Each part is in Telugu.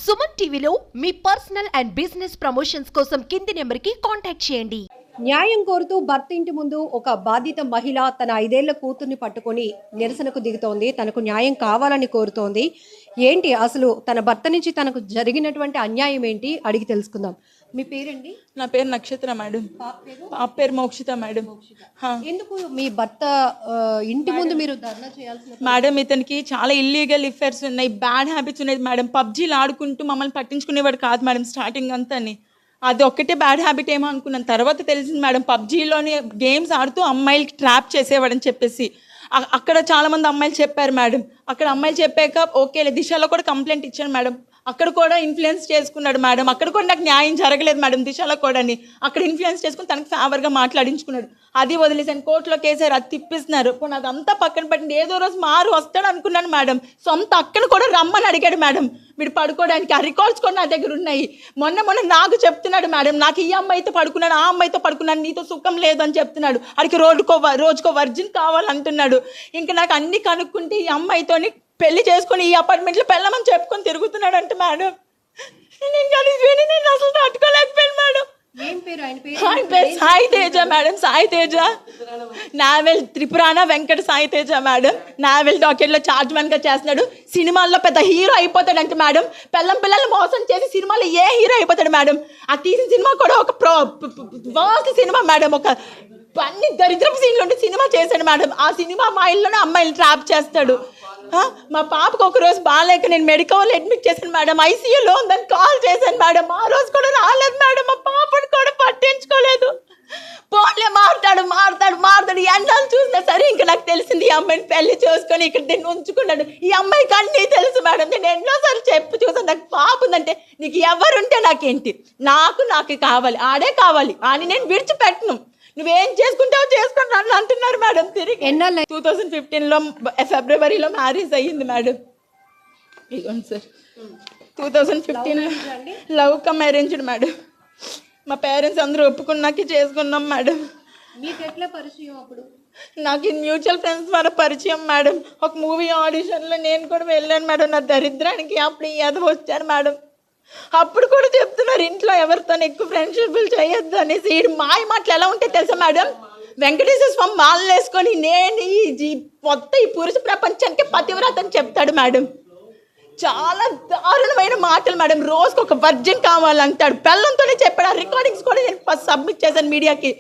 సుమన్ టీవీలో మీ పర్సనల్ అండ్ బిజినెస్ ప్రమోషన్స్ కోసం కింది నెంబర్కి కాంటాక్ట్ చేయండి. న్యాయం కోరుతూ భర్త ఇంటి ముందు ఒక బాధిత మహిళ తన 5 ఏళ్ల కూతుర్ని పట్టుకొని నిరసనకు దిగుతోంది. తనకు న్యాయం కావాలని కోరుతోంది. ఏంటి అసలు తన భర్త నుంచి తనకు జరిగినటువంటి అన్యాయం ఏంటి అడిగి తెలుసుకుందాం. మీ పేరండి? నా పేరు నక్షత్ర మేడం. పాప పేరు మోక్షిత మేడం. ఎందుకు మీ భర్త ఇంటి ముందు మీరు ధర్నా చేయాల్సిన? మేడం ఇతనికి చాలా ఇల్లీగల్ ఎఫైర్స్ ఉన్నాయి, బ్యాడ్ హ్యాబిట్స్ ఉన్నాయి మేడం. పబ్జీలు ఆడుకుంటూ మమ్మల్ని పట్టించుకునేవాడు కాదు మేడం స్టార్టింగ్ అంతాని. అది ఒక్కటే బ్యాడ్ హ్యాబిట్ ఏమో అనుకున్నాను. తర్వాత తెలిసింది మేడం పబ్జీలోనే గేమ్స్ ఆడుతూ అమ్మాయిలకి ట్రాప్ చేసేవాడని చెప్పేసి. అక్కడ చాలామంది అమ్మాయిలు చెప్పారు మేడం. అక్కడ అమ్మాయిలు చెప్పాక ఓకేలే, దిశలో కూడా కంప్లైంట్ ఇచ్చాను మేడం. అక్కడ కూడా ఇన్ఫ్లుయెన్స్ చేసుకున్నాడు మేడం. అక్కడ కూడా నాకు న్యాయం జరగలేదు మేడం. దిశలో కూడా అక్కడ ఇన్ఫ్లుయెన్స్ చేసుకుని తనకు ఫేవర్గా మాట్లాడించుకున్నాడు. అది వదిలేసాను, కోర్టులో కేసారు, అది తిప్పిస్తున్నారు. ఇప్పుడు అదంతా పక్కన పెట్టండి, ఏదో రోజు మారు వస్తాడు అనుకున్నాను మేడం. సొంత అక్కను కూడా రమ్మని అడిగాడు మేడం వీడు పడుకోవడానికి. ఆ రికార్డ్స్ కూడా నా దగ్గర ఉన్నాయి. మొన్న నాకు చెప్తున్నాడు మేడం, నాకు ఈ అమ్మాయితో పడుకున్నాను, ఆ అమ్మాయితో పడుకున్నాను, నీతో సుఖం లేదు అని చెప్తున్నాడు. అడిగి రోజుకో వర్జిన్ కావాలంటున్నాడు. ఇంకా నాకు అన్ని కనుక్కుంటే ఈ అమ్మాయితోని పెళ్లి చేసుకుని ఈ అపార్ట్మెంట్లో పెళ్ళమని చెప్పుకొని తిరుగుతున్నాడు అంటే మేడం. నేను అసలు తట్టుకోలేకపోయాను మేడం. ఆయన పేరు Sai Teja madam. Sai Teja naval Tripurana Venkata Sai Teja madam. Naval డాకెట్లో చార్జ్ మ్యాన్గా చేస్తున్నాడు. సినిమాల్లో పెద్ద హీరో అయిపోతాడంటే మేడం. పిల్లల్ని మోసం చేసి సినిమాలో ఏ హీరో అయిపోతాడు మేడం. ఆ తీసిన సినిమా కూడా ఒక వర్స్ట్ సినిమా మేడం. ఒక అన్ని దరిద్రపు సీన్లు ఉంటే సినిమా చేశాడు మేడం. ఆ సినిమా మా ఇల్లునే అమ్మాయిలు ట్రాప్ చేస్తాడు. మా పాపకు ఒక రోజు బాగాలేక నేను మెడికల్ అడ్మిట్ చేశాను మేడం. ఐసీయూలో ఉందని కాల్ చేశాను మేడం. ఆ రోజు కూడా రాలేదు మేడం. మా పాపను కూడా పట్టించుకోలేదు. ఫోన్లే మారుతాడు ఎన్నాళ్ళు చూసినా సరే. ఇంకా నాకు తెలిసింది ఈ అమ్మాయిని పెళ్లి చేసుకొని ఇక్కడ నేను ఉంచుకున్నాడు. ఈ అమ్మాయికి అన్నీ తెలుసు మేడం. నేను ఎన్నోసార్లు చూసాను. నాకు పాప ఉందంటే నీకు ఎవరుంటే నాకేంటి, నాకు కావాలి, ఆడే కావాలి అని నేను విడిచిపెట్టను. నువ్వేం చేసుకుంటావు చేసుకుంటాను అంటున్నారు మేడం. తిరిగి 2015లో ఫిబ్రవరిలో మ్యారేజ్ అయ్యింది మేడం. ఇదిగోండి సార్, 2015లో లవ్ కమ్ అరేంజ్డ్ మేడం. మా పేరెంట్స్ అందరూ ఒప్పుకున్నాకే చేసుకున్నాం మేడం. మీకు ఎట్లా పరిచయం? అప్పుడు నాకు మ్యూచువల్ ఫ్రెండ్స్ ద్వారా పరిచయం మేడం. ఒక మూవీ ఆడిషన్లో నేను కూడా వెళ్ళాను మేడం. నా దరిద్రానికి అప్పుడు ఏదో వచ్చాను మేడం. అప్పుడు కూడా చెప్తున్నారు ఇంట్లో ఎవరితో ఎక్కువ ఫ్రెండ్షిప్లు చేయొద్దు అనేసి. ఈ మాయ మాటలు ఎలా ఉంటే తెలుసా మేడం, వెంకటేశ్వర స్వామి మాలలు వేసుకొని నేను మొత్తం ఈ పురుష ప్రపంచానికి పతివ్రత అని చెప్తాడు మేడం. చాలా దారుణమైన మాటలు మేడం. రోజుకు ఒక వర్జిన్ కావాలంటాడు. పెళ్ళంతోనే చెప్పాడు. ఆ రికార్డింగ్స్ కూడా నేను సబ్మిట్ చేశాను మీడియాకి.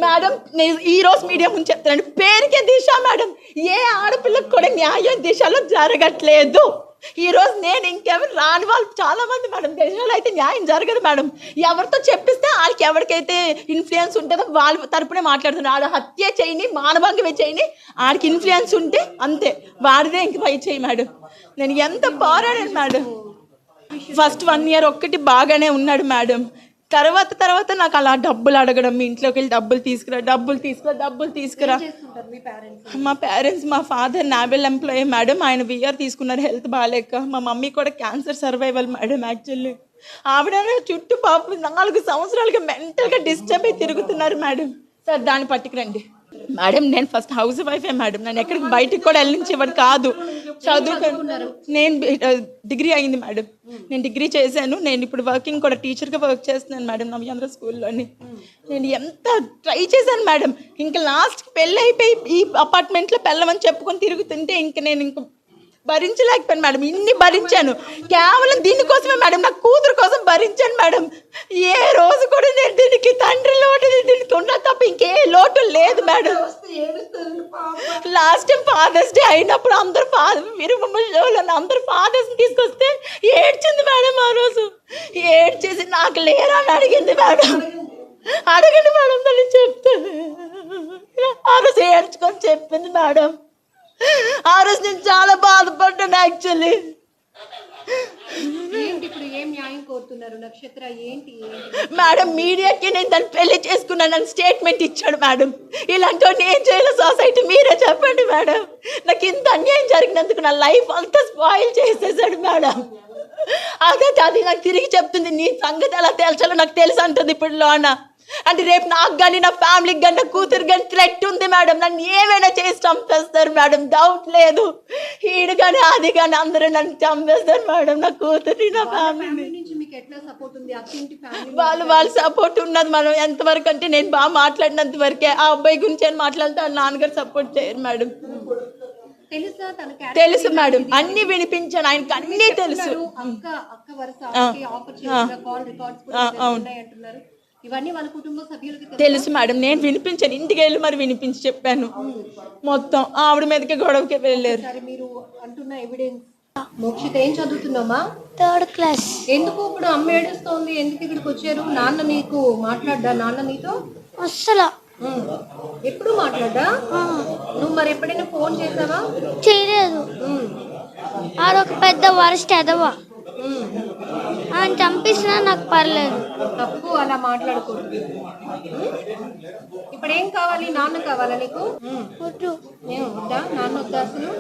మేడం నేను ఈ రోజు మీడియా ముందు చెప్తాను, పేరుకే దిశ మేడం. ఏ ఆడపిల్లకు కూడా న్యాయం దిశలో జరగట్లేదు. ఈ రోజు నేను ఇంకెవరు రాని వాళ్ళు చాలా మంది మేడం. దేశంలో అయితే న్యాయం జరగదు మేడం. ఎవరితో చెప్పిస్తే వాళ్ళకి ఎవరికైతే ఇన్ఫ్లుయెన్స్ ఉంటుందో వాళ్ళ తరపునే మాట్లాడుతున్నారు. ఆడ హత్య చేయని, మానభంగమే చేయని, ఆడికి ఇన్ఫ్లుయెన్స్ ఉంటే అంతే, వాడిదే ఇంక పై చేయి మేడం. నేను ఎంత పోరాడాను మేడం. ఫస్ట్ 1 year ఒక్కటి బాగానే ఉన్నాడు మేడం. తర్వాత నాకు అలా డబ్బులు అడగడం, మీ ఇంట్లోకి వెళ్ళి డబ్బులు తీసుకురా. మా పేరెంట్స్, మా ఫాదర్ నావెల్ ఎంప్లాయీ మేడం. ఆయన విఆర్ తీసుకున్నారు హెల్త్ బాగాలేక. మా మమ్మీ కూడా క్యాన్సర్ సర్వైవల్ మేడం. యాక్చువల్లీ ఆవిడ చుట్టూ పాప 4 సంవత్సరాలుగా మెంటల్గా డిస్టర్బ్ అయి తిరుగుతున్నారు మేడం. సార్ దాన్ని పట్టుకురండి మేడం. నేను ఫస్ట్ హౌస్ వైఫే మేడం. నేను ఎక్కడికి బయటికి కూడా వెళ్ళించేవాడు కాదు. చదువుకున్నారు. నేను డిగ్రీ అయింది మేడం. నేను డిగ్రీ చేశాను. నేను ఇప్పుడు వర్కింగ్ కూడా టీచర్గా వర్క్ చేస్తున్నాను మేడం నవ్యాంధ్ర స్కూల్లోని. నేను ఎంత ట్రై చేశాను మేడం. ఇంకా లాస్ట్కి పెళ్ళి అయిపోయి ఈ అపార్ట్మెంట్లో పెళ్ళమని చెప్పుకొని తిరుగుతుంటే నేను భరించలేకపోయాను మేడం. ఇన్ని భరించాను కేవలం దీనికోసమే మేడం. నా కూతురు కోసం భరించాను మేడం. ఏ రోజు కూడా నేను దీనికి తండ్రి లోటు దీనికి ఉన్నా తప్ప ఇంకే లోటు లేదు madam. Last time Father's Day అయినప్పుడు అందరూ అందరూ ఫాదర్స్ని తీసుకొస్తే ఏడ్చింది మేడం. ఆ రోజు ఏడ్చేసి నాకు లేరా అని అడిగింది మేడం. అడగండి మేడం, తను చెప్తాను. ఆ రోజు ఏడ్చుకొని చెప్పింది మేడం. ఆ రోజు నేను చాలా బాధపడ్డాను యాక్చువల్లీ. మేడం మీడియాకి నేను దాన్ని పెళ్లి చేసుకున్నాను స్టేట్మెంట్ ఇచ్చాడు మేడం. ఇలాంటి ఏం చేయాలి సొసైటీ, మీరే చెప్పండి మేడం. నాకు ఇంత అన్యాయం జరిగినందుకు నా లైఫ్ అంతా స్పాయిల్ చేసేసాడు మేడం. అది నాకు తిరిగి చెప్తుంది, నీ సంగతి ఎలా తేల్చాలో నాకు తెలుసు అంటుంది ఇప్పుడు లోన. అంటే రేపు నాకు కానీ నా ఫ్యామిలీకి కానీ నా కూతురు కానీ థ్రెట్ ఉంది మేడం. నన్ను ఏమైనా చేసి చంపేస్తారు మేడం, డౌట్ లేదు. ఈడు కానీ అది కానీ అందరూ నన్ను చంపేస్తారు మేడం, నా కూతురు నా ఫ్యామిలీ. ఫ్యామిలీ నుంచి మీకు ఎట్లా సపోర్ట్ ఉంది? అత్తింటి ఫ్యామిలీ వాళ్ళ సపోర్ట్ ఉన్నది మేడం. ఎంతవరకు అంటే నేను బాగా మాట్లాడినంత వరకే. ఆ అబ్బాయి గురించి అని మాట్లాడితే వాళ్ళ నాన్నగారు సపోర్ట్ చేయరు మేడం. తెలుసా తన క్యారెక్టర్? తెలుసు మేడం, అన్ని వినిపించాను ఆయనకి, అన్నీ తెలుసు. అక్క అక్క వరుస ఆఫర్ చేసిన కాల్ రికార్డ్స్ కూడా ఉన్నాయి అంటున్నారు. ఇవన్నీ వాళ్ళ కుటుంబ సభ్యులకి తెలుసు మేడం. నేను వినిపించాను, ఇంటికి వెళ్ళి మరి వినిపించి చెప్పాను మొత్తం. ఆవిడ మీదకి గొడవకి వెళ్ళారు. సరే, మీరు అంటున్న ఎవిడెన్స్. మోక్షిత ఏం చదువుతున్నామా? 3rd class. ఎందుకు ఇప్పుడు అమ్మ ఏడుస్తోంది? ఎందుకు ఇక్కడికి వచ్చారు? నాన్న నీకు మాట్లాడ్డా? నాన్న నీతో అస్సలు ఎప్పుడు మాట్లాడ్డా? నువ్వు మరి ఎప్పుడైనా ఫోన్ చేసావా? చేయలేదు. ఆడొక పెద్ద వరస్ట్ ఎదవా, ఆయన చంపేసినా నాకు పర్లేదు. తప్పు, అలా మాట్లాడకూడదు. ఇప్పుడు ఏం కావాలి? నాన్న కావాలా నీకు? వద్దు. ఏం వద్దా? నాన్న వద్దా అసలు?